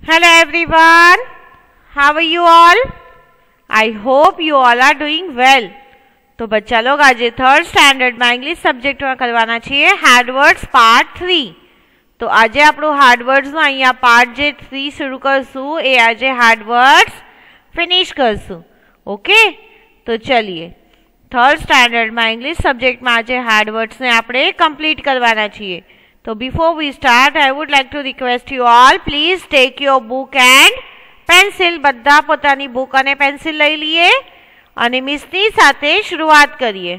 Hello everyone, how are you all? I hope you all are doing well. तो बच्चा लोग आज third standard में इंग्लिश सब्जेक्ट में करवाना छे हार्डवर्ड्स पार्ट 3. तो आज આપણું હાર્ડવર્ડ્સ નો અહીંયા પાર્ટ જે 3 શરૂ કરશું એ આજે હાર્ડવર્ડ્સ ફિનિશ કરશું. ઓકે, તો ચલિए થર્ડ સ્ટાન્ડર્ડ માં ઇંગ્લિશ સબ્જેક્ટ માં આજે હાર્ડવર્ડ્સ ને આપણે કમ્પ્લીટ કરવાના છીએ. So before we start, I would like to request you all, please take your book and pencil. બધા પોતાની book અને pencil લઈ લઈએ અને મિસની સાથે શરૂઆત કરીએ.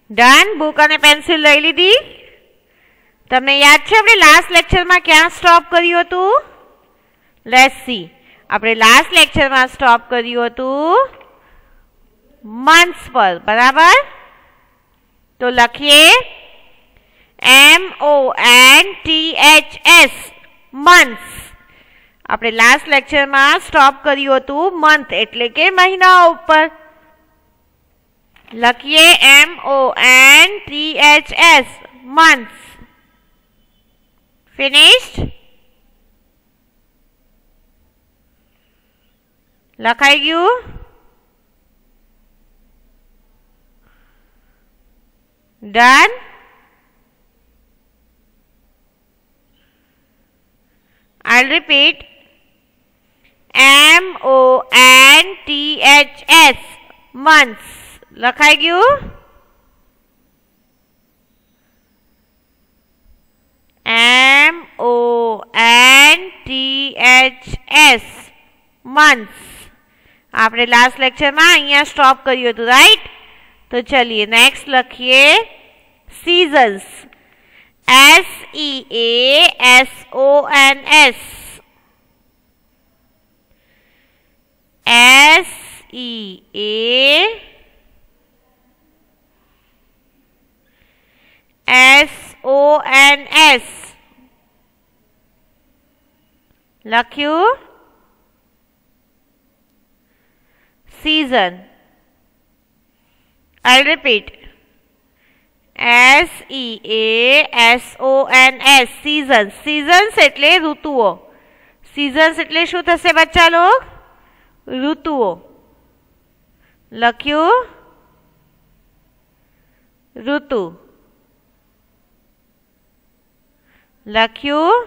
ડન? book અને pencil લઈ લીધી? તમને યાદ છે આપણે લાસ્ટ લેક્ચરમાં ક્યાં સ્ટોપ કર્યું હતું? Let's see. આપણે લાસ્ટ લેક્ચરમાં સ્ટોપ કર્યું હતું મંથ્સ પર, બરાબર? તો લખીએ MONTHS months. આપણે લાસ્ટ લેક્ચરમાં સ્ટોપ કર્યું હતું મંથ એટલે કે મહિના ઉપર. લખીએ MONTHS months. finished? લખાઈ ગયું? done? I'll repeat. MONTHS months. લખાઈ ગયું? MONTHS months. આપણે લાસ્ટ લેક્ચરમાં અહીંયા સ્ટોપ કર્યું હતું, રાઈટ? તો ચલિए નેક્સ્ટ લખીએ seasons. SEASONS. SEASONS. લખ્યું? season. I'll repeat. SEASONS seasons. seasons એટલે ઋતુઓ. seasons એટલે શું થશે બચ્ચા લોગ? ઋતુઓ. લખ્યું? ઋતુ. લખ્યું?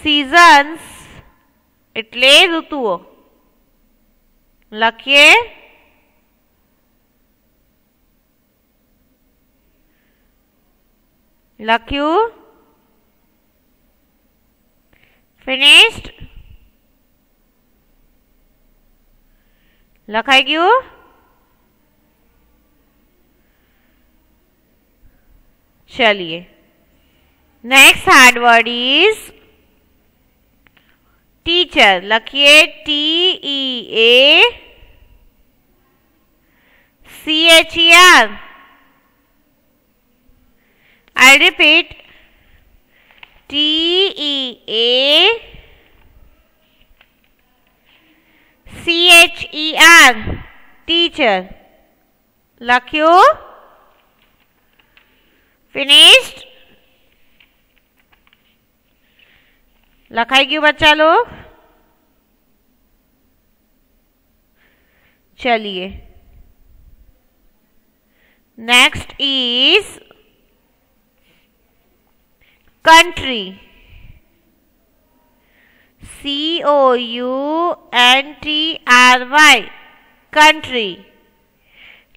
seasons એટલે ઋતુઓ. લખીએ લખ્યું? finished? લખાઈ ગયું? ચલિए next hard word is teacher. લખીએ TEACHER. I repeat. TEACHER teacher. લખ્યું? finished? લખાઈ ગયું બચ્ચા લોગ? ચલિए next is country. COUNTRY country.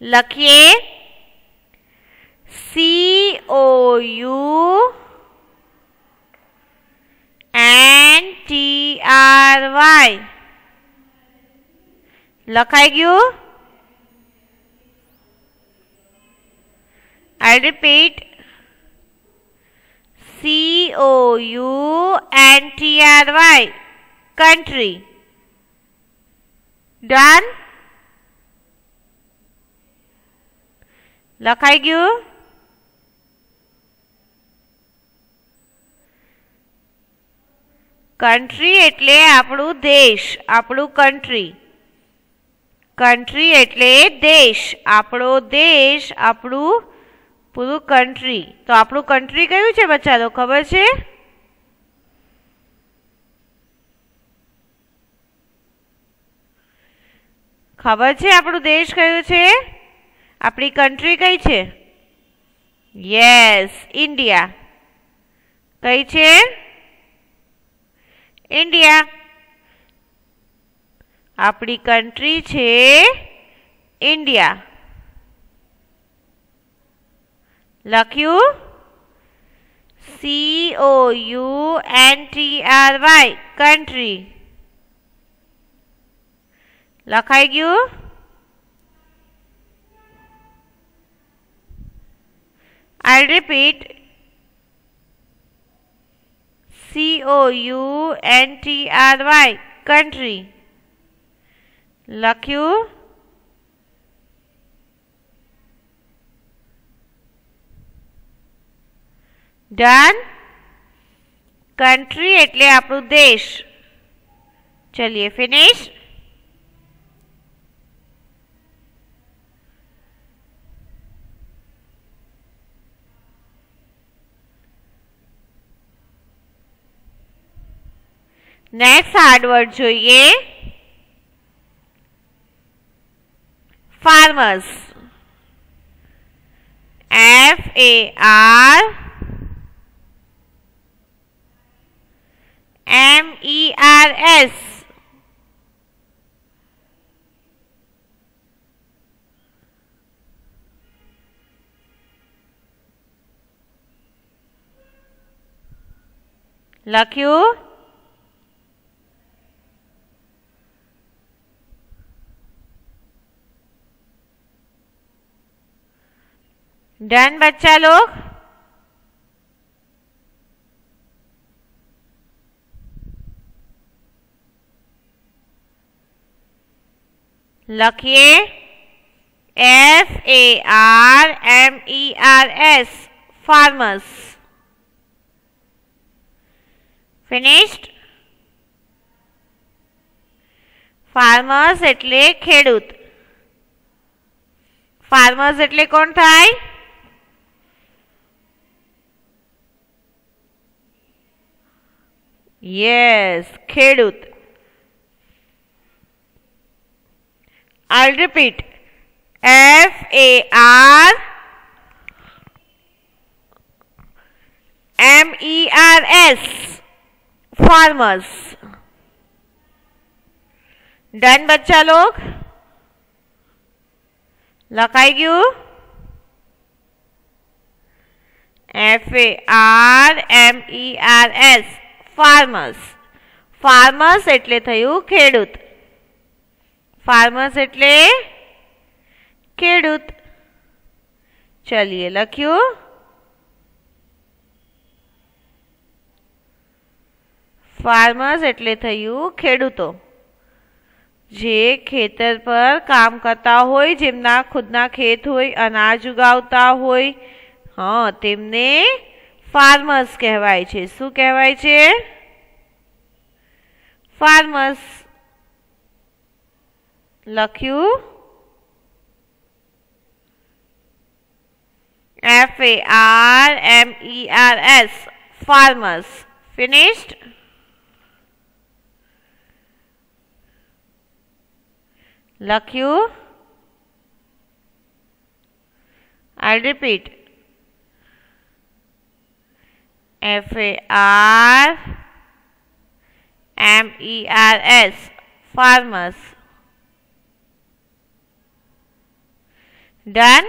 લખીએ COUNTRY. લખાઈ ગયું? I repeat. COUNTRY country. done? લખાઈ ગયું? country એટલે આપણું દેશ, આપણું country. country એટલે દેશ, આપણો દેશ, આપણું પૂરું country. તો આપણું country કયું છે બચ્ચા? તો ખબર છે? ખબર છે આપણું દેશ કયો છે? આપણી કન્ટ્રી કઈ છે? Yes, India. કઈ છે? ઇન્ડિયા. આપણી કન્ટ્રી છે ઇન્ડિયા. લખ્યું? COUNTRY country. લખાઈ ગયું? I'll repeat. COUNTRY country. લખ્યું? ડન. કન્ટ્રી એટલે આપણું દેશ. ચલિए ફિનિશ. નેક્સ્ટ હાર્ડ વર્ડ જોઈએ. farmers. FARMERS. લખ્યું? डन बच्चा लोग. लखिए FARMERS farmers. finished. farmers એટલે ખેડૂત. farmers એટલે કોણ થાય? Yes, ખેડૂત. I'll repeat. FARMERS farmers. Done बच्चा लोग? लखाई गયું? FARMERS farmers. farmers એટલે થયું ખેડૂત. farmers એટલે ખેડૂત. ચલિए લખ્યું? farmers એટલે થયું ખેડૂતો. જે ખેતર પર કામ કરતા હોય, જેમના ખુદના ખેત હોય, અનાજ ઉગાવતા હોય, હા, તેમને farmers કહેવાય છે. શું કહેવાય છે? farmers. લખ્યું? FARMERS farmers. finished. લખ્યું? I'll repeat. FARMERS farmers. Done.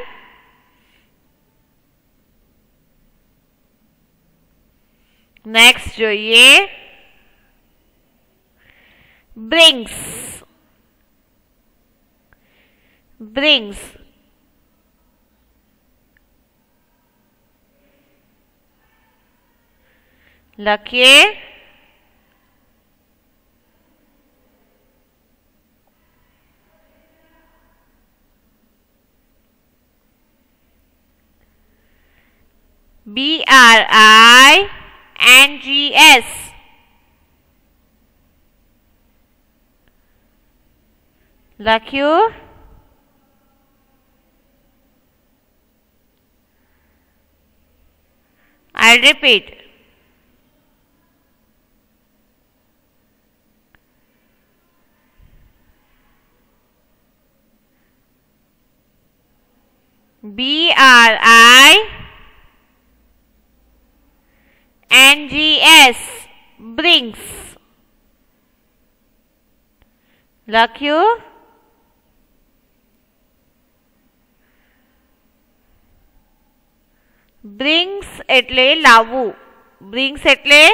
Next જોઈએ. brings. brings. લખીએ? BRINGS. લખ્યું? I'll repeat. BRINGS brings. લખ્યું? brings એટલે લાવવું. brings એટલે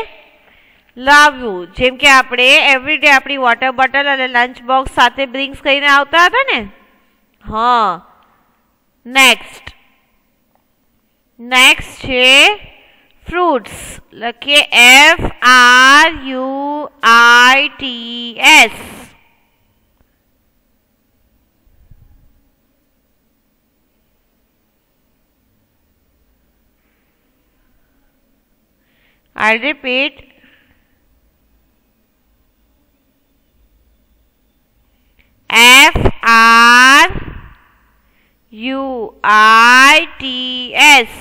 લાવવું. જેમ કે આપણે એવરીડે આપણી વોટર બોટલ અને લંચ બોક્સ સાથે brings કરીને આવતા હતા ને. હા. નેક્સ્ટ છે fruits. લખીએ FRUITS. I'll repeat. FRUITS.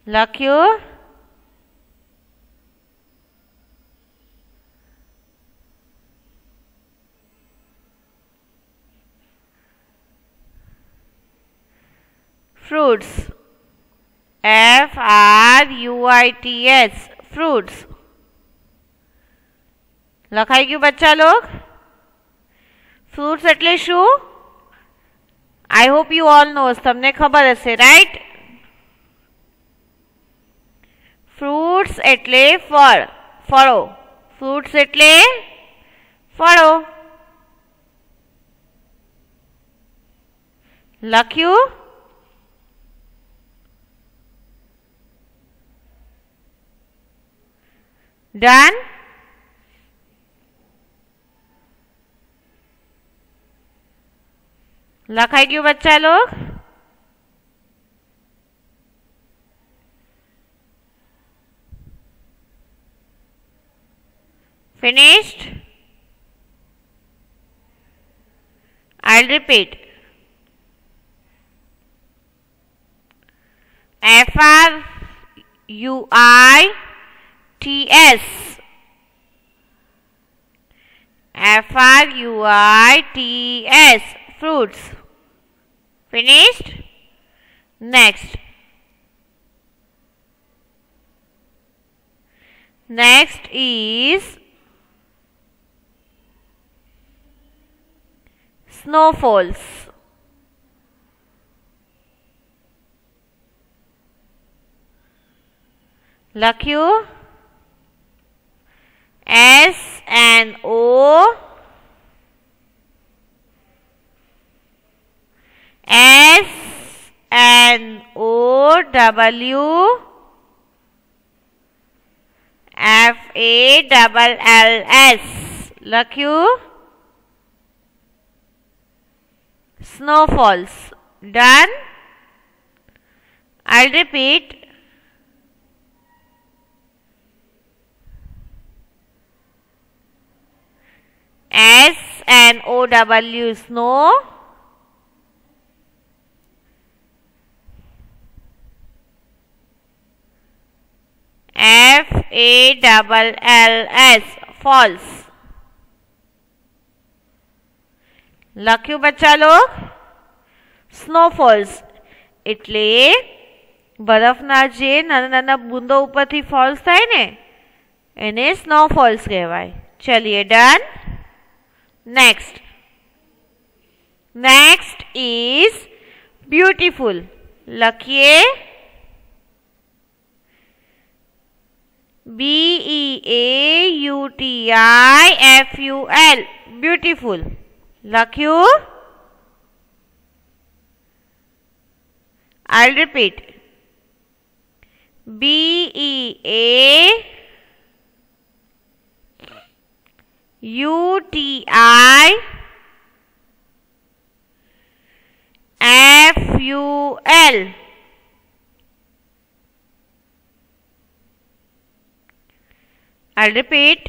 લખ્યું? fruits. FRUITS. fruits. લખાઈ ગયું બચ્ચા લોગ? fruits એટલે શું? I hope you all knows. તમને ખબર હશે, right? fruits એટલે ફળો. fruits એટલે ફળો. લખ્યું? Done? લખાઈ ગયું બચ્ચા log? Finished? I'll repeat. FRUITS. FRUITS. fruits. Finished? Next is snowfalls. લખ્યું? SNOWFALLS. લખ્યું? snowfalls. Done? I'll repeat. SNOW snow. FALLS falls. લખ્યું બચ્ચા લોગ? સ્નોફોલ્સ એટલે બરફના જે નાના નાના બૂંદો ઉપરથી ફોલ્સ થાય ને એને સ્નોફોલ્સ કહેવાય. ચલિए ડન. Next is beautiful. લખીએ BEAUTIFUL. બ્યુટીફુલ. લખ્યું? I'll repeat. BEAUTIFUL. I'll repeat.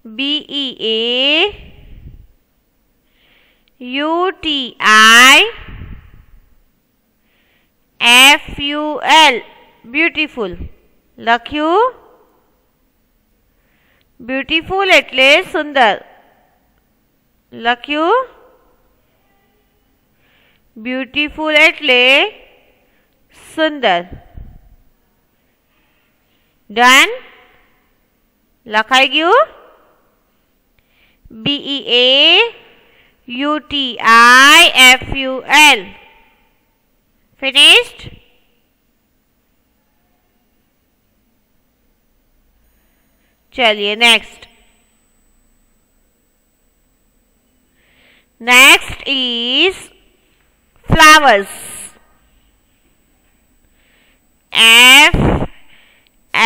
BEAUTIFUL. Beautiful. લખ્યું? બ્યુટીફુલ એટલે સુંદર. લખ્યું? બ્યુટીફુલ એટલે સુંદર. ડન. લખાઈ ગયું? BEAUTIFUL. Finished? चलिए next. Next is flowers.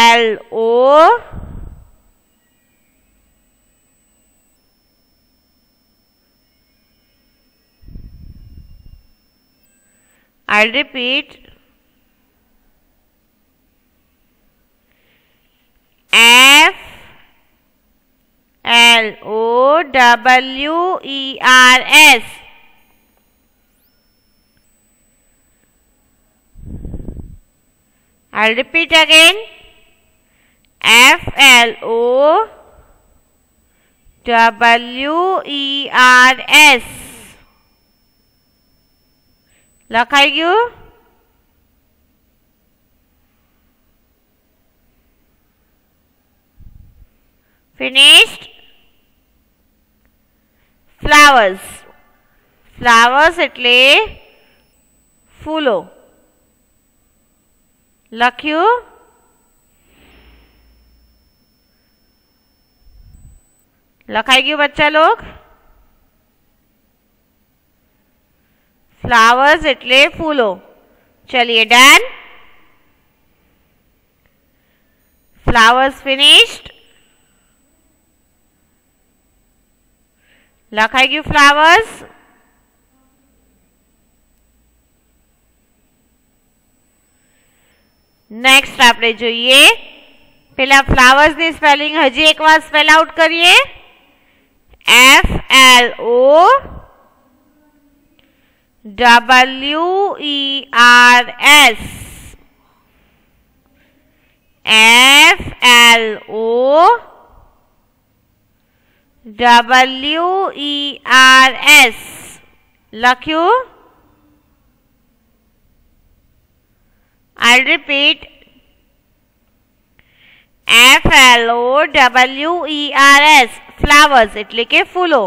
FLO I'll repeat. FLOWERS. I'll repeat again. FLOWERS. લખાઈ ગયું? Finished? Flowers. Flowers એટલે ફૂલો. લખ્યું? લખાઈ ગયું બચ્ચા લોગ? फ्लावर्स એટલે ફૂલો. चलिए डन. Flowers finished. લખાઈ ગયું फ्लावर्स? नेक्स्ट આપણે જોઈએ. પેલા फ्लावर्स ની સ્પેલિંગ હજી એકવાર સ્પેલ આઉટ કરીએ. FLOWERS. FLOWERS. લખ્યું? I'll repeat. FLOWERS. Flowers એટલે કે ફૂલો.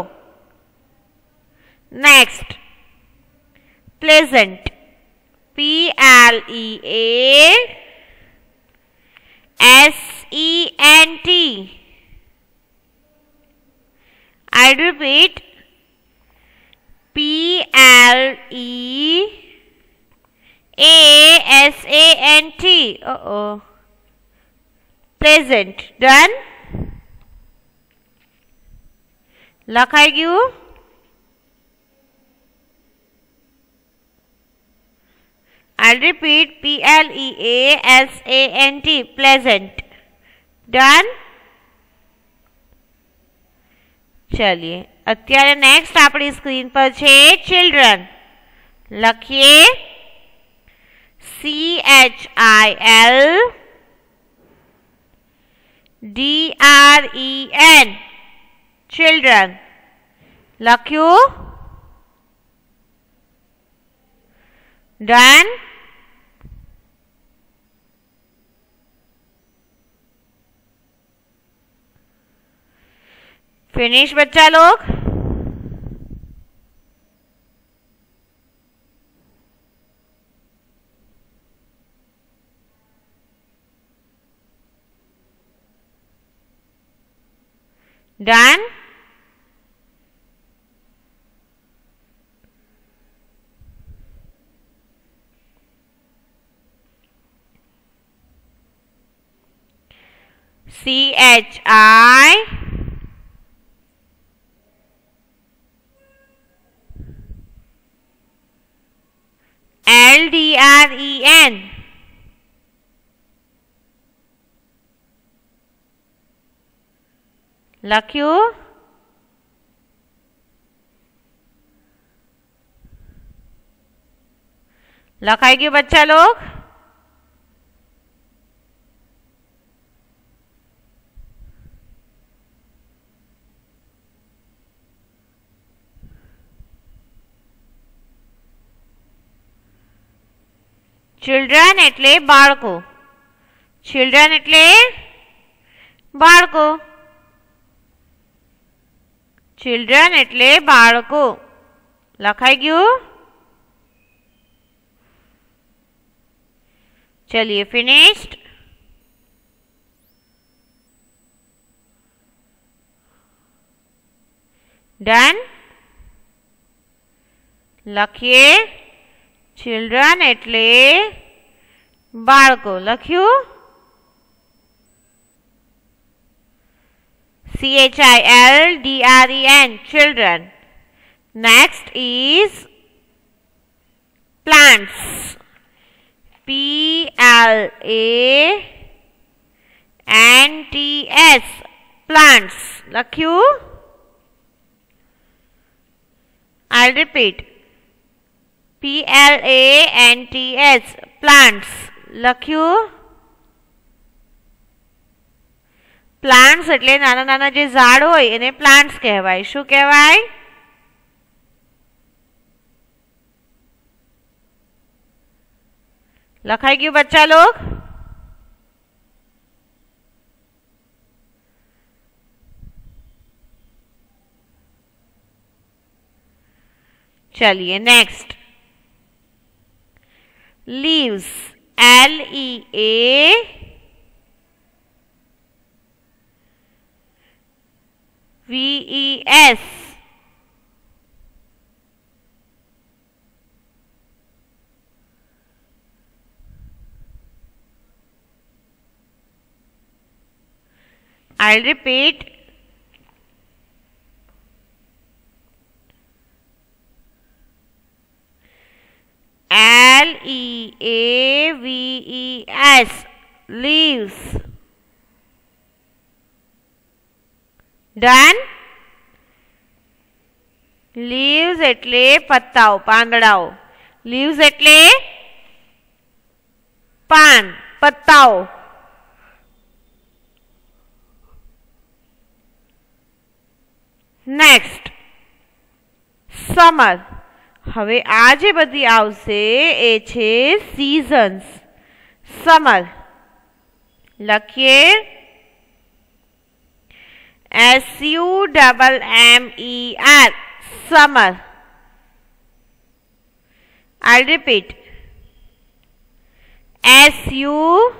Next. Pleasant. PLEASENT. I'll repeat. PLEASANT. Pleasant. Done? લખાઈ ગયું? I'll repeat. PLEASANT. Pleasant. Done? चलिए અત્યારે નેક્સ્ટ આપણી સ્ક્રીન પર છે ચિલ્ડ્રન. લખીએ CHILDREN. children. લખ્યું? Done? फिनिश बच्चा लोग? Done? CHILDREN. લખ્યું? લખાઈ ગયું બચ્ચા લોગ? ચિલ્ડ્રન એટલે બાળકો. ચિલ્ડ્રન એટલે બાળકો. ચિલ્ડ્રન એટલે બાળકો. લખાઈ ગયું? चलिए फिनिश्ड. डन. લખીએ ચિલ્ડ્રન એટલે બાળકો. લખ્યું? CHILDREN children. Next is plants. PLANTS plants. લખ્યું? I'll repeat. PLANTS plants. લખ્યું? પ્લાન્ટ્સ એટલે નાના નાના જે ઝાડ હોય એને પ્લાન્ટ્સ કહેવાય. શું કહેવાય? લખાઈ ગયું બચ્ચા લોગ? चलिए next. Leaves. LEAVES. I'll repeat. LEAVES leaves. Done. Leaves એટલે પત્તાઓ, પાંદડાઓ. Leaves એટલે પાન, પત્તાઓ. Next summer. હવે આ જે બધી આવશે એ છે સીઝન્સ. સમર લખીએ SUMMER summer. I'll repeat. SUMMER.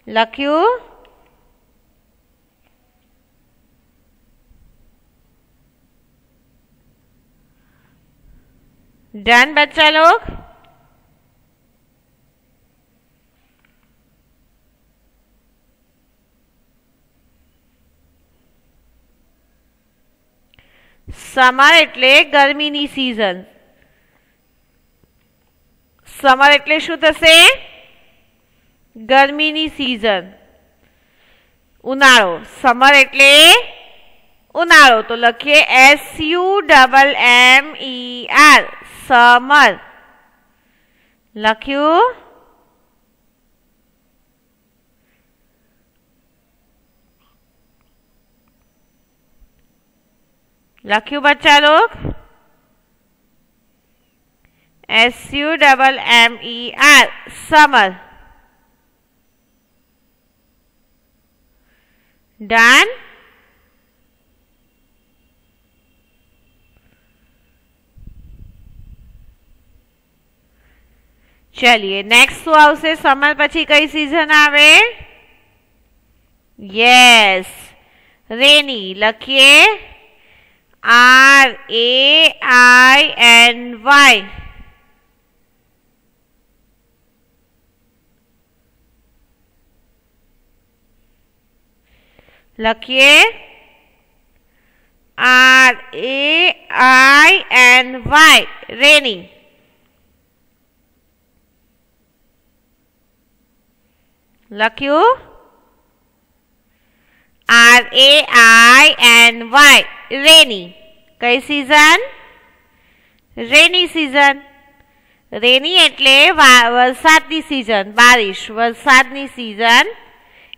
લખ્યું? डन बच्चा लोग? समर એટલે ગરમીની સીઝન. સમર એટલે શું થશે? ગરમીની સીઝન. ઉનાળો. સમર એટલે ઉનાળો. તો લખીએ SUMMER સમર. લખ્યું? લખ્યું બચ્ચા લોગ? SUMMER summer. डन. चलिए नेक्स्ट શું આવશે? સમર પછી કઈ સીઝન આવે? યસ, રેની. લખીએ RAINY. લખીએ RAINY રેની. લખ્યું? RAINY રેની. કઈ સીઝન? રેની સીઝન. રેની એટલે વરસાદની સીઝન, બારિશ, વરસાદની સીઝન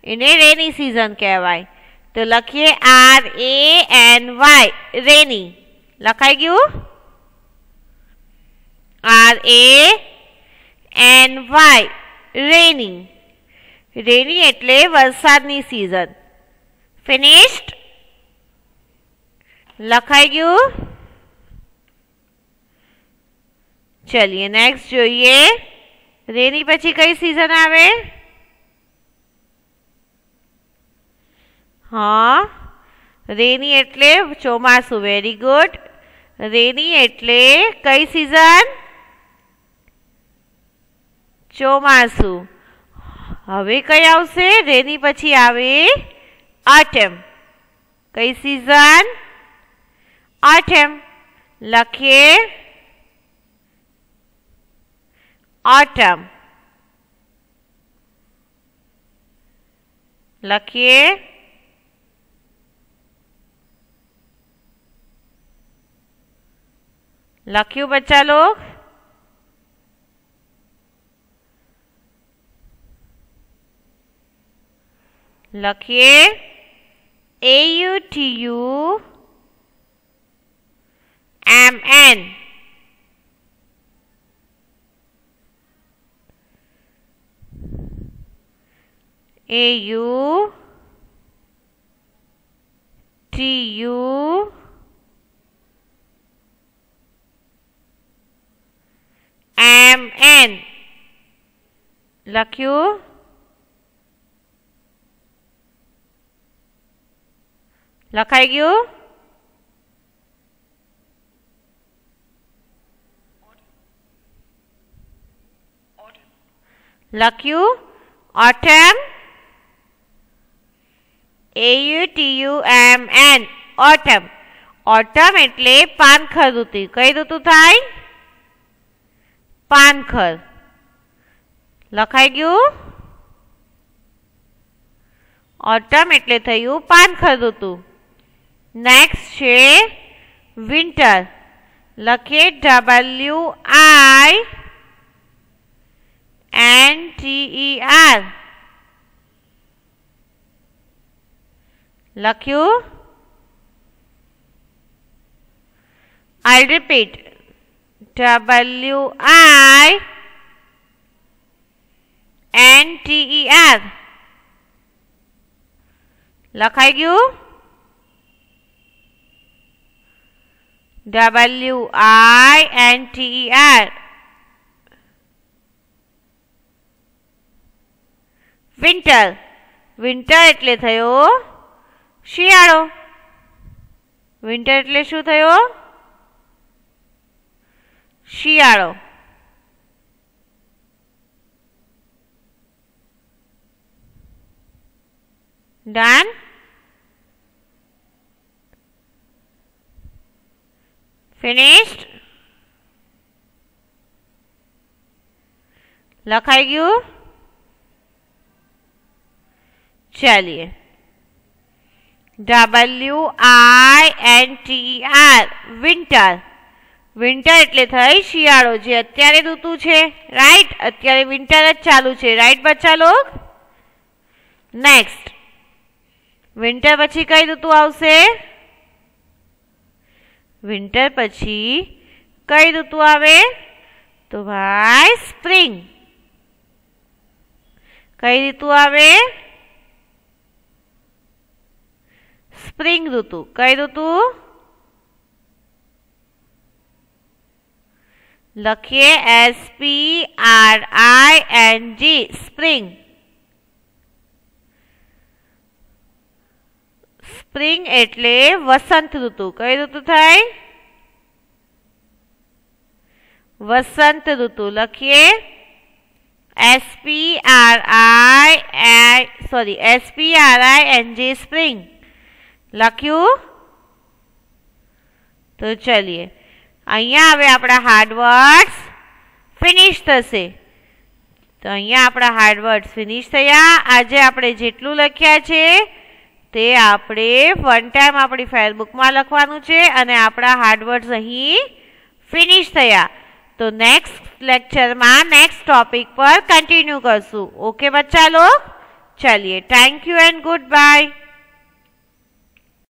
એને રેની સીઝન કહેવાય. તો લખીએ RANY રેની. લખાઈ ગયું? RANY રેની. રેની એટલે વરસાદની સિઝન. ફિનિશ્ડ? લખાઈ ગયું? ચલિए નેક્સ્ટ જોઈએ. રેની પછી કઈ સિઝન આવે? હા, રેની એટલે ચોમાસું. Very good. રેની એટલે કઈ સિઝન? ચોમાસું. હવે કઈ આવશે? રેની પછી આવે ઓટમ. કઈ સિઝન? ઓટમ. લખીએ ઓટમ. લખીએ લખ્યું बच्चा लोग? લખીએ AUTUMN. AUTUMN. લખ્યું? લખાઈ ગયું? લખ્યું? ઓટમ. AUTUMN. ઓટમ. ઓટમ એટલે પાનખર ઋતુ. કઈ ઋતુ થાય? પાનખર. લખાઈ ગયું? ઓટમ એટલે થયું પાનખર ઋતુ. નેક્સ્ટ છે વિન્ટર. લખીએ WINTER. લખ્યું? I'll repeat. WINTER. લખાઈ ગયું? WINTER. વિન્ટર. વિન્ટર એટલે થયો શિયાળો. વિન્ટર એટલે શું થયો? શિયાળો. ડન? ફિનિશ્ડ? લખાઈ ગયું? ચલિए WINTER. વિન્ટર. વિન્ટર એટલે થઈ શિયાળો, જે અત્યારે ઋતુ છે. રાઈટ? અત્યારે વિન્ટર જ ચાલુ છે. રાઈટ બચ્ચા લોગ? નેક્સ્ટ, વિન્ટર પછી કઈ ઋતુ આવશે? વિન્ટર પછી કઈ ઋતુ આવે? તો ભાઈ સ્પ્રિંગ. કઈ ઋતુ આવે? સ્પ્રિંગ ઋતુ. કઈ ઋતુ? લખીએ SPRING. સ્પ્રિંગ. સ્પ્રિંગ એટલે વસંત ઋતુ. કઈ ઋતુ થાય? વસંત ઋતુ. લખીએ SPRING. સ્પ્રિંગ. લખ્યું? તો ચલીએ અહીંયા હવે આપણા હાર્ડવર્ડ્સ ફિનિશ થશે. તો અહીંયા આપણા હાર્ડવર્ડ્સ ફિનિશ થયા. આજે આપણે જેટલું લખ્યા છે તે આપણે વન ટાઈમ આપણી ફેરબુકમાં લખવાનું છે અને આપણા હાર્ડવર્ડ્સ અહીં ફિનિશ થયા. તો નેક્સ્ટ લેક્ચરમાં નેક્સ્ટ ટોપિક પર કન્ટિન્યુ કરશું. ઓકે બચ્ચા લોગ? ચલિए, thank you and good bye.